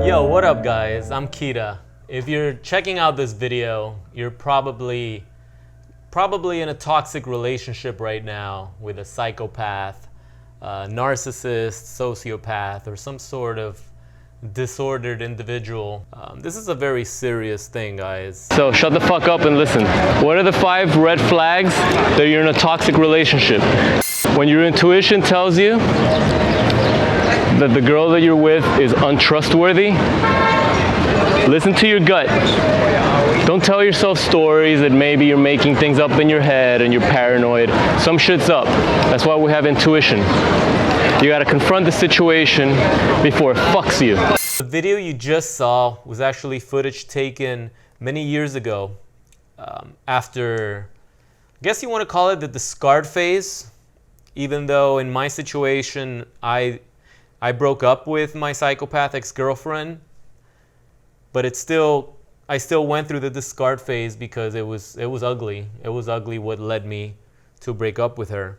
Yo, what up guys? I'm Kita. If you're checking out this video, you're probably in a toxic relationship right now with a psychopath, narcissist, sociopath, or some sort of disordered individual. This is a very serious thing, guys. So shut the fuck up and listen. What are the 5 red flags that you're in a toxic relationship? When your intuition tells you that the girl that you're with is untrustworthy, listen to your gut. Don't tell yourself stories that maybe you're making things up in your head and you're paranoid. Some shit's up. That's why we have intuition. You gotta confront the situation before it fucks you. The video you just saw was actually footage taken many years ago after, I guess you want to call it the discard phase, even though in my situation I broke up with my psychopath ex-girlfriend, but I still went through the discard phase because it was ugly. It was ugly what led me to break up with her.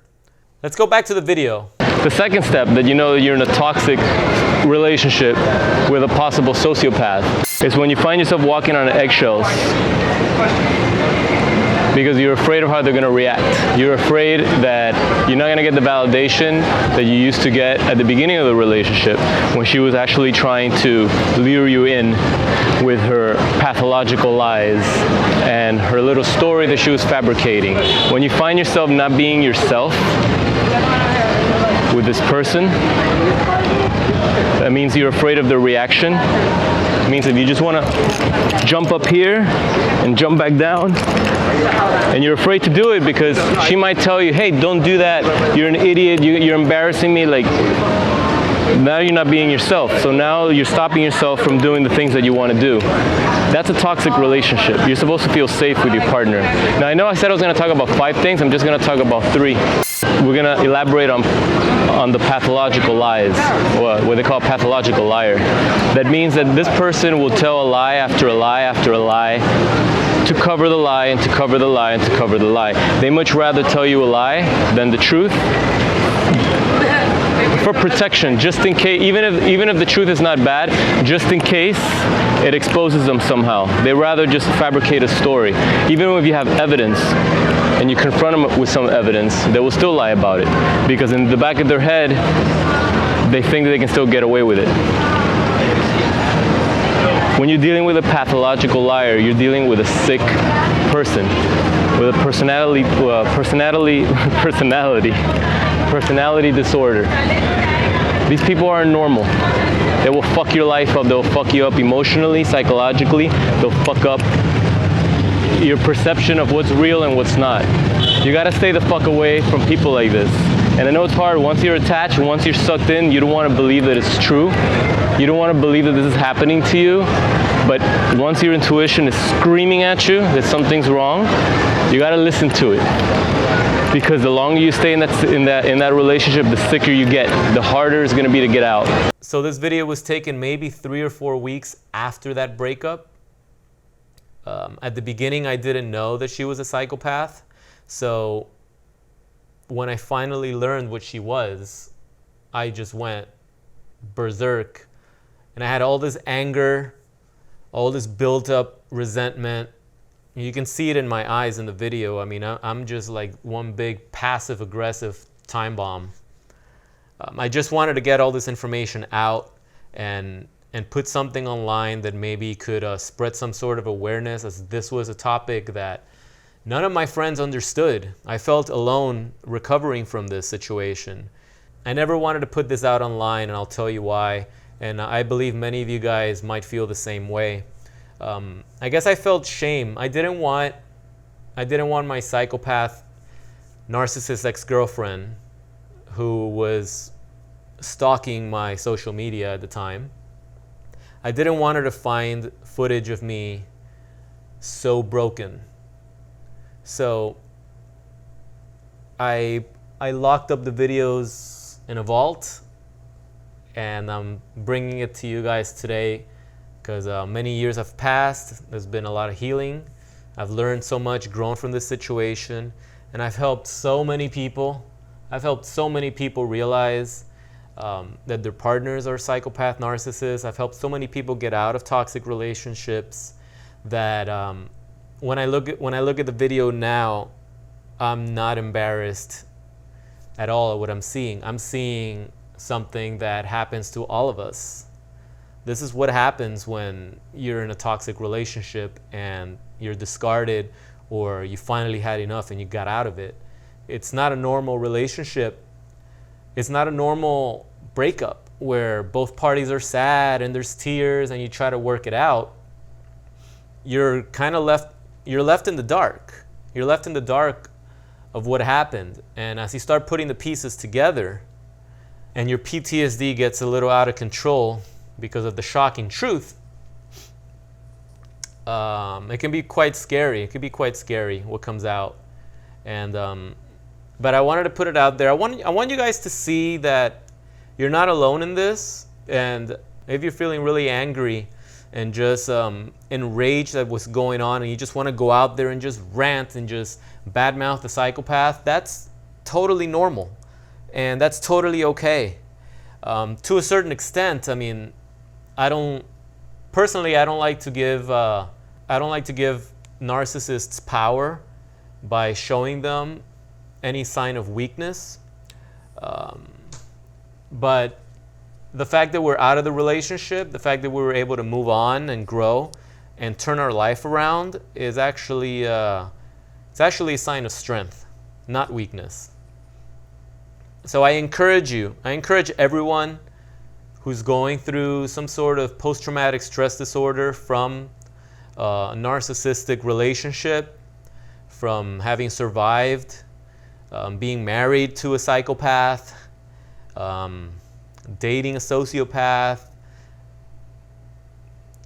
Let's go back to the video. The second step that you know that you're in a toxic relationship with a possible sociopath is when you find yourself walking on eggshells because you're afraid of how they're going to react. You're afraid that you're not going to get the validation that you used to get at the beginning of the relationship when she was actually trying to lure you in with her pathological lies and her little story that she was fabricating. When you find yourself not being yourself with this person, that means you're afraid of the reaction. It means if you just want to jump up here and jump back down, and you're afraid to do it because she might tell you, hey, don't do that, you're an idiot, you're embarrassing me, like, now you're not being yourself. So now you're stopping yourself from doing the things that you want to do. That's a toxic relationship. You're supposed to feel safe with your partner. Now I know I said I was going to talk about 5 things, I'm just going to talk about 3. We're going to elaborate on the pathological lies, what they call pathological liar. That means that this person will tell a lie after a lie after a lie to cover the lie and to cover the lie and to cover the lie. They much rather tell you a lie than the truth for protection, just in case, even if the truth is not bad, just in case it exposes them somehow. They rather just fabricate a story. Even if you have evidence and you confront them with some evidence, they will still lie about it because in the back of their head, they think that they can still get away with it. When you're dealing with a pathological liar, you're dealing with a sick person, with a personality disorder. These people aren't normal. They will fuck your life up. They'll fuck you up emotionally, psychologically. They'll fuck up your perception of what's real and what's not. You gotta stay the fuck away from people like this. And I know it's hard. Once you're attached, once you're sucked in, you don't want to believe that it's true. You don't want to believe that this is happening to you. But once your intuition is screaming at you that something's wrong, you gotta listen to it. Because the longer you stay in that relationship, the sicker you get. The harder it's gonna be to get out. So this video was taken maybe 3 or 4 weeks after that breakup. At the beginning, I didn't know that she was a psychopath. So when I finally learned what she was, I just went berserk. And I had all this anger, all this built up resentment. You can see it in my eyes in the video. I mean, I'm just like one big passive aggressive time bomb. I just wanted to get all this information out and put something online that maybe could spread some sort of awareness, as this was a topic that none of my friends understood. I felt alone recovering from this situation. I never wanted to put this out online, and I'll tell you why. And I believe many of you guys might feel the same way. I guess I felt shame. I didn't want my psychopath, narcissist ex-girlfriend, who was stalking my social media at the time. I didn't want her to find footage of me so broken. So I locked up the videos in a vault, and I'm bringing it to you guys today because many years have passed. There's been a lot of healing. I've learned so much, grown from this situation, and I've helped so many people. I've helped so many people realize that their partners are psychopath narcissists. I've helped so many people get out of toxic relationships that when I look at the video now, I'm not embarrassed at all at what I'm seeing. I'm seeing something that happens to all of us. This is what happens when you're in a toxic relationship and you're discarded, or you finally had enough and you got out of it. It's not a normal relationship. It's not a normal breakup where both parties are sad and there's tears and you try to work it out. You're left in the dark. You're left in the dark of what happened. And as you start putting the pieces together and your PTSD gets a little out of control because of the shocking truth, it can be quite scary. It could be quite scary what comes out. And but I wanted to put it out there. I want you guys to see that you're not alone in this. And if you're feeling really angry and just enraged at what's going on, and you just want to go out there and just rant and just badmouth the psychopath, that's totally normal, and that's totally okay. To a certain extent, I mean, I don't like to give narcissists power by showing them any sign of weakness. But the fact that we're out of the relationship, the fact that we were able to move on and grow and turn our life around is actually it's actually a sign of strength, not weakness. So I encourage everyone who's going through some sort of post-traumatic stress disorder from a narcissistic relationship, from having survived being married to a psychopath, dating a sociopath,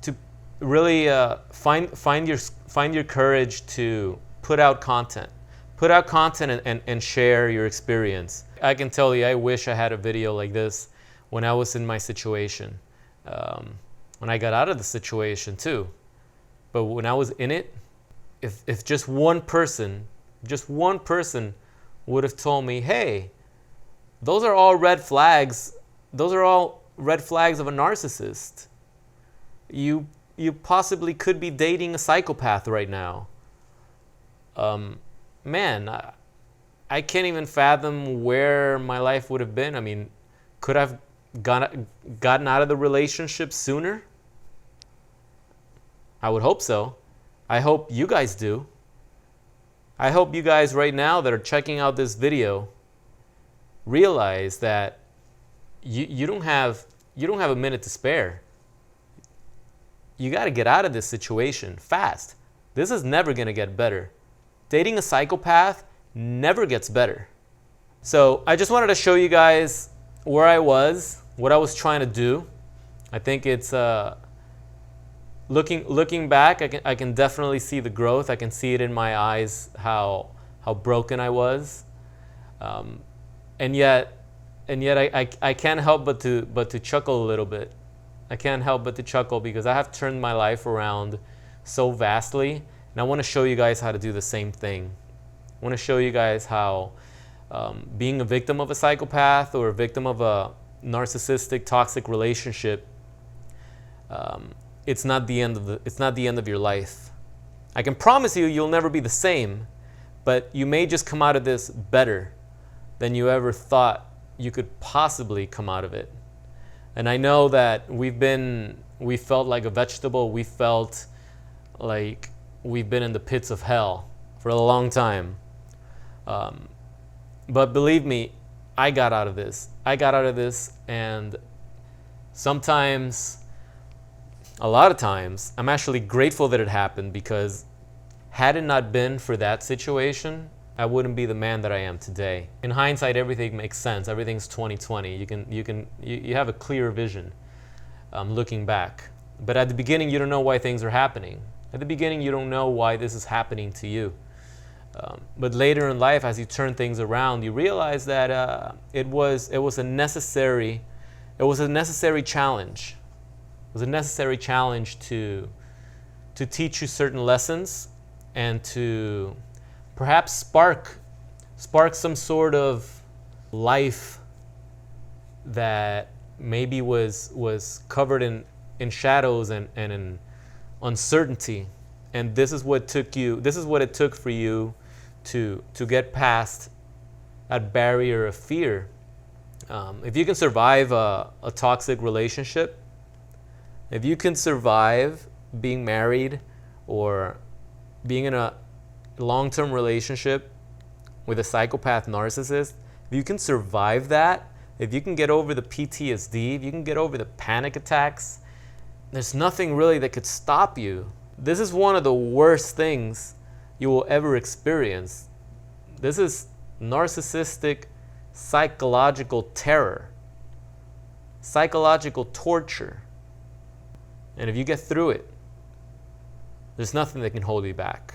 to really find your courage to put out content and share your experience. I can tell you, I wish I had a video like this when I was in my situation, when I got out of the situation too. But when I was in it, if just one person would have told me, hey, those are all red flags. Those are all red flags of a narcissist. You possibly could be dating a psychopath right now. Man, I can't even fathom where my life would have been. I mean, could I have gotten out of the relationship sooner? I would hope so. I hope you guys do. I hope you guys right now that are checking out this video realize that you don't have a minute to spare. You got to get out of this situation fast. This is never going to get better. Dating a psychopath never gets better. So I just wanted to show you guys where I was, what I was trying to do. I think it's looking back, I can definitely see the growth. I can see it in my eyes how broken I was, and yet I can't help but to chuckle a little bit. I can't help but to chuckle because I have turned my life around so vastly, and I want to show you guys how to do the same thing. I want to show you guys how being a victim of a psychopath or a victim of a narcissistic, toxic relationship, it's not the end of your life. I can promise you, you'll never be the same, but you may just come out of this better than you ever thought you could possibly come out of it. And I know that we felt like a vegetable. We felt like we've been in the pits of hell for a long time. But believe me, I got out of this. And a lot of times, I'm actually grateful that it happened, because had it not been for that situation, I wouldn't be the man that I am today. In hindsight, everything makes sense. Everything's 20/20. You have a clear vision looking back. But at the beginning, you don't know why things are happening. At the beginning, you don't know why this is happening to you. But later in life, as you turn things around, you realize that it was a necessary challenge. It was a necessary challenge to teach you certain lessons and to perhaps spark some sort of life that maybe was covered in shadows and in uncertainty. And this is what it took for you to get past that barrier of fear. If you can survive a toxic relationship, if you can survive being married or being in a long-term relationship with a psychopath narcissist, if you can survive that, if you can get over the PTSD, if you can get over the panic attacks, there's nothing really that could stop you. This is one of the worst things you will ever experience. This is narcissistic psychological terror, psychological torture. And if you get through it, there's nothing that can hold you back.